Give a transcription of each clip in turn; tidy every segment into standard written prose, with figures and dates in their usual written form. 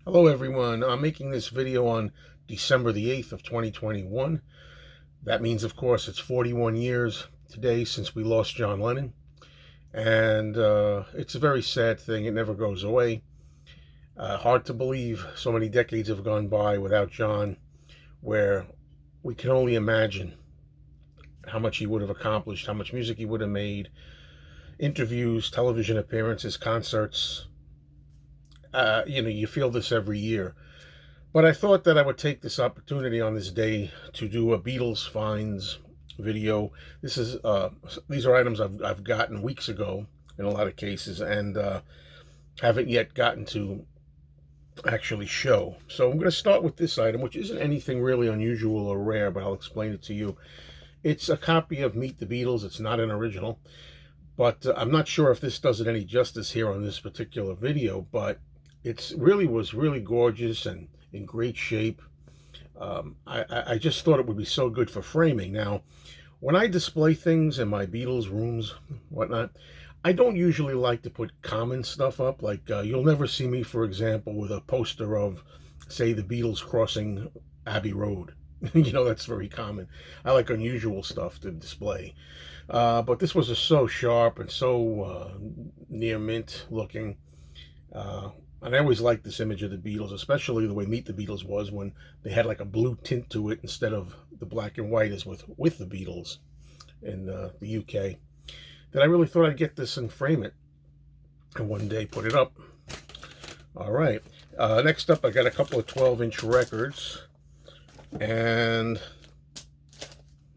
Hello everyone, I'm making this video on December the 8th of 2021. That means, of course, it's 41 years today since we lost John Lennon. And it's a very sad thing. It never goes away. Hard to believe so many decades have gone by without John, where we can only imagine how much he would have accomplished, how much music he would have made, interviews, television appearances, concerts. You feel this every year. But I thought that I would take this opportunity on this day to do a Beatles Finds video. These are items I've gotten weeks ago in a lot of cases, and haven't yet gotten to actually show. So I'm going to start with this item, which isn't anything really unusual or rare, but I'll explain it to you. It's a copy of Meet the Beatles. It's not an original, but I'm not sure if this does it any justice here on this particular video, but was really gorgeous and in great shape. I just thought it would be so good for framing. Now, when I display things in my Beatles rooms, whatnot, I don't usually like to put common stuff up. Like you'll never see me, for example, with a poster of, say, the Beatles crossing Abbey Road. That's very common. I like unusual stuff to display. But this was so sharp and so near mint looking. And I always liked this image of the Beatles, especially the way Meet the Beatles was, when they had like a blue tint to it instead of the black and white as with the Beatles in the UK. That I really thought I'd get this and frame it and one day put it up. All right. Next up, I got a couple of 12-inch records. And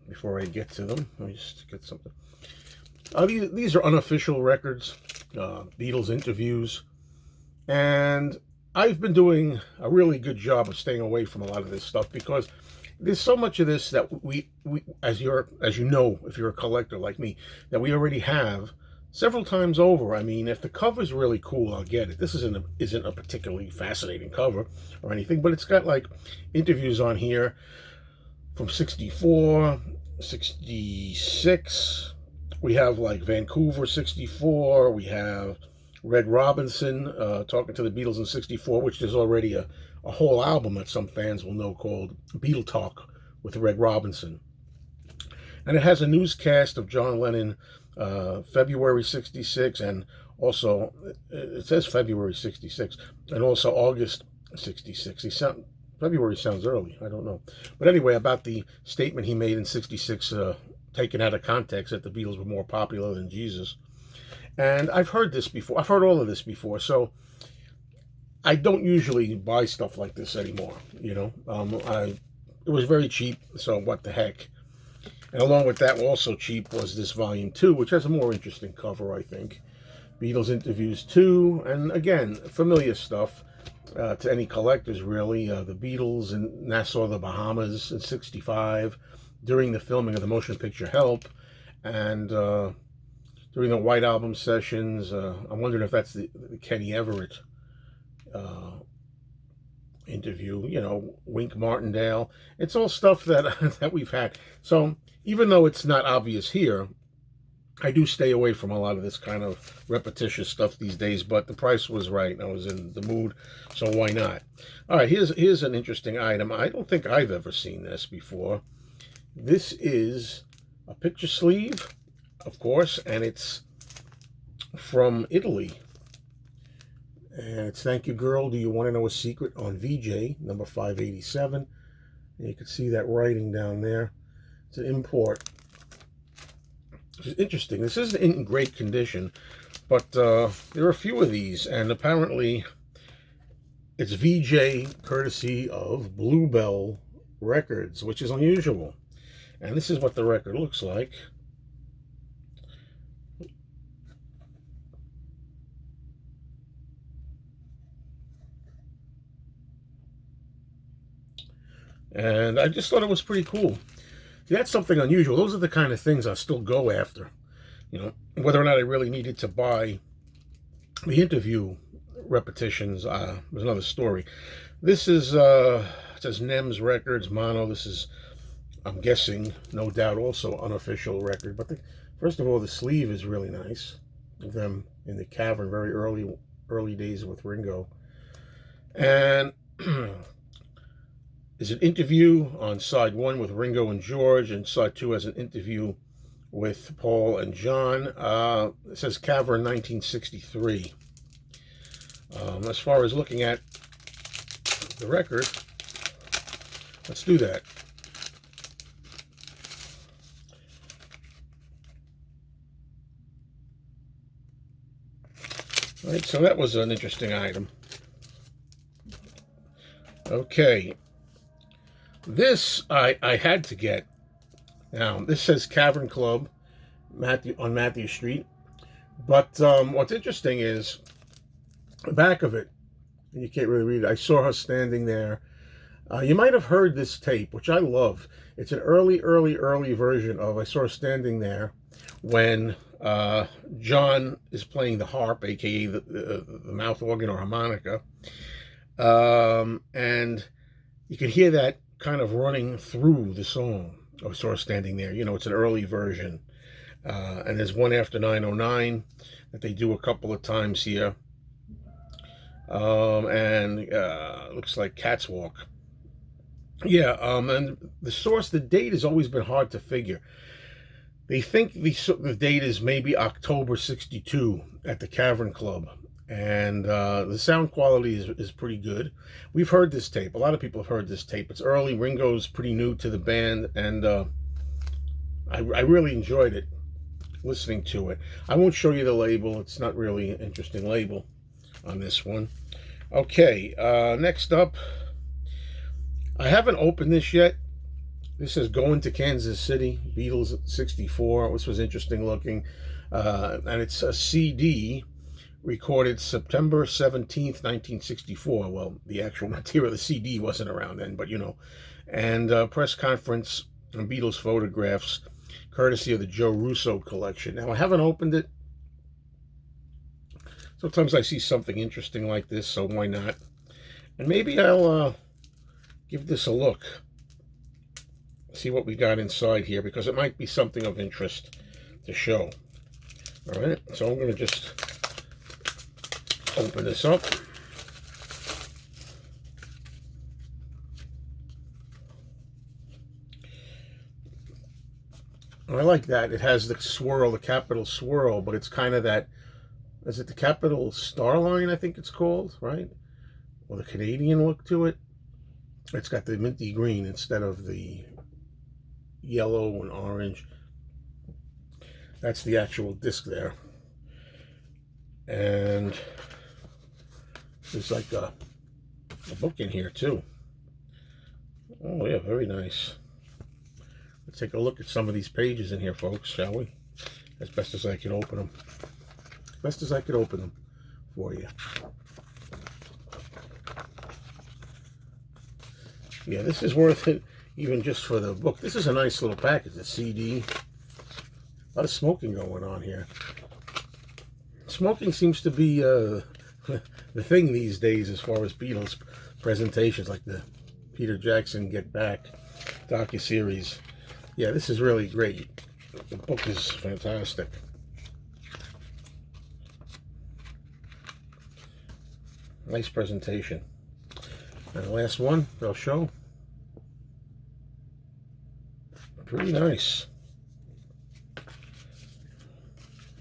before I get to them, let me just get something. These are unofficial records, Beatles interviews. And I've been doing a really good job of staying away from a lot of this stuff because there's so much of this that we as you know, if you're a collector like me, that we already have several times over. I mean, if the cover's really cool, I'll get it. This isn't a particularly fascinating cover or anything, but it's got like interviews on here from 64, 66. We have like Vancouver 64. We have Red Robinson talking to the Beatles in 64, which there's already a whole album that some fans will know called Beatle Talk with Red Robinson. And it has a newscast of John Lennon, February 66, and also, it says February 66, and also August 66. February sounds early, I don't know. But anyway, about the statement he made in 66, taken out of context, that the Beatles were more popular than Jesus. And I've heard this before. I've heard all of this before. So I don't usually buy stuff like this anymore. It was very cheap. So what the heck? And along with that, also cheap was this volume 2, which has a more interesting cover, I think. Beatles Interviews 2. And again, familiar stuff to any collectors, really. The Beatles in Nassau, the Bahamas in 65 during the filming of the motion picture Help. And during the White Album sessions. I'm wondering if that's the Kenny Everett interview, Wink Martindale. It's all stuff that that we've had. So even though it's not obvious here, I do stay away from a lot of this kind of repetitious stuff these days, but the price was right. I was in the mood, so why not? All right, here's an interesting item. I don't think I've ever seen this before. This is a picture sleeve, of course, and it's from Italy. And it's Thank You Girl, Do You Want to Know a Secret on VJ, number 587. And you can see that writing down there. It's an import. Which is interesting. This isn't in great condition, but there are a few of these, and apparently it's VJ courtesy of Bluebell Records, which is unusual. And this is what the record looks like. And I just thought it was pretty cool. See, that's something unusual. Those are the kind of things I still go after. Whether or not I really needed to buy the interview repetitions was another story. This is, it says NEMS Records, Mono. This is, I'm guessing, no doubt also unofficial record. But first of all, the sleeve is really nice. Of them in the Cavern, very early days with Ringo. And is an interview on side one with Ringo and George, and side two has an interview with Paul and John. It says Cavern 1963. As far as looking at the record, let's do that. All right, so that was an interesting item. Okay, this I had to get. Now, this says Cavern Club on Matthew Street. But what's interesting is the back of it, and you can't really read it. I saw her standing there. You might have heard this tape, which I love. It's an early version of I saw her standing there when John is playing the harp, aka the mouth organ or harmonica. And you can hear that kind of running through the song. I saw her standing there. You know, it's an early version. And there's one after 909 that they do a couple of times here. And looks like Cats Walk. Yeah, and the source, the date has always been hard to figure. They think the date is maybe October 62 at the Cavern Club. And the sound quality is pretty good. We've heard this tape. A lot of people have heard this tape. It's early. Ringo's pretty new to the band, and I really enjoyed it, listening to it. I won't show you the label. It's not really an interesting label on this one. Okay, next up, I haven't opened this yet. This says Going to Kansas City, Beatles 64. This was interesting looking. And it's a CD recorded September 17th, 1964. Well, the actual material of the CD wasn't around then, but you know. And press conference and Beatles photographs, courtesy of the Joe Russo collection. Now, I haven't opened it. Sometimes I see something interesting like this, so why not? And maybe I'll give this a look. See what we got inside here, because it might be something of interest to show. All right, so I'm going to just open this up. I like that. It has the swirl, the capital swirl, but it's kind of that, is it the capital star line, I think it's called, right? Or the Canadian look to it. It's got the minty green instead of the yellow and orange. That's the actual disc there. And there's like a book in here too. Oh yeah, very nice. Let's take a look at some of these pages in here, folks, shall we? As best as I can open them. Best as I could open them for you. Yeah, this is worth it, even just for the book. This is a nice little package, a CD. A lot of smoking going on here. Smoking seems to be the thing these days as far as Beatles presentations, like the Peter Jackson Get Back docuseries. Yeah, this is really great. The book is fantastic. Nice presentation. And the last one I'll show. Pretty nice.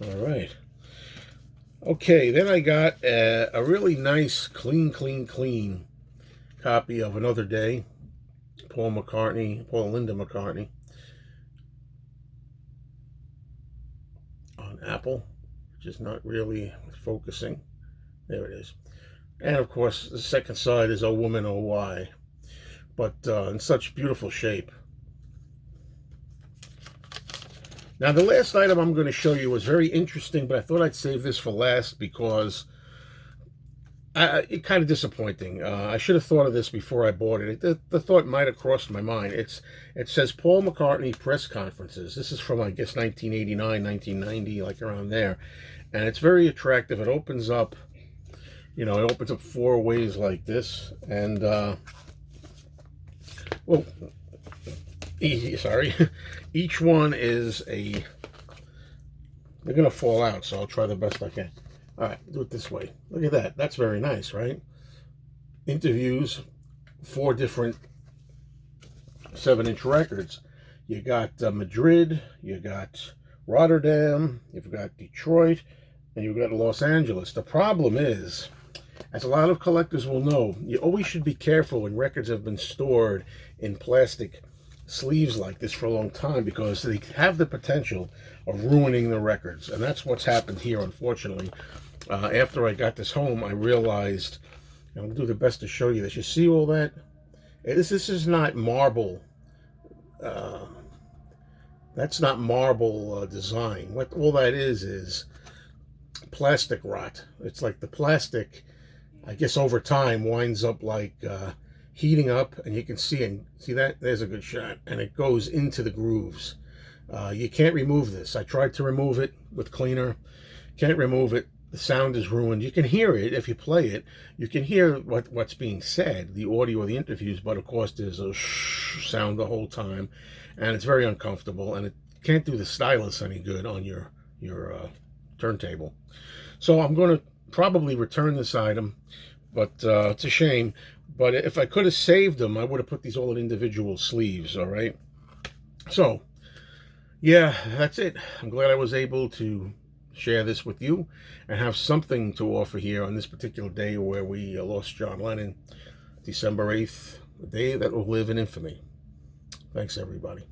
All right. Okay, then I got a really nice, clean copy of Another Day. Paul and Linda McCartney. On Apple, which is not really focusing. There it is. And of course, the second side is Oh Woman, Oh Why. But in such beautiful shape. Now, the last item I'm going to show you was very interesting, but I thought I'd save this for last because it's kind of disappointing. I should have thought of this before I bought it. The thought might have crossed my mind. It says Paul McCartney press conferences. This is from, I guess, 1989, 1990, like around there. And it's very attractive. It opens up, you know, it opens up four ways like this. And, well, sorry. Each one is they're going to fall out, so I'll try the best I can. All right, do it this way. Look at that. That's very nice, right? interviews, 4 different 7-inch records. You got Madrid, you got Rotterdam, you've got Detroit, and you've got Los Angeles. The problem is, as a lot of collectors will know, you always should be careful when records have been stored in plastic sleeves like this for a long time, because they have the potential of ruining the records. And that's what's happened here, unfortunately. After I got this home, I realized, and I'll do the best to show you this. You see all that? This is not marble. That's not marble design. What all that is plastic rot. It's like the plastic, I guess, over time winds up like heating up, and you can see that. There's a good shot, and it goes into the grooves. You can't remove this. I tried to remove it with cleaner. Can't remove it. The sound is ruined. You can hear it if you play it. You can hear what's being said, the audio of the interviews, but of course there's a sound the whole time, and it's very uncomfortable, and it can't do the stylus any good on your turntable. So I'm going to probably return this item, but it's a shame. But if I could have saved them, I would have put these all in individual sleeves, all right? So, yeah, that's it. I'm glad I was able to share this with you and have something to offer here on this particular day where we lost John Lennon, December 8th, a day that will live in infamy. Thanks, everybody.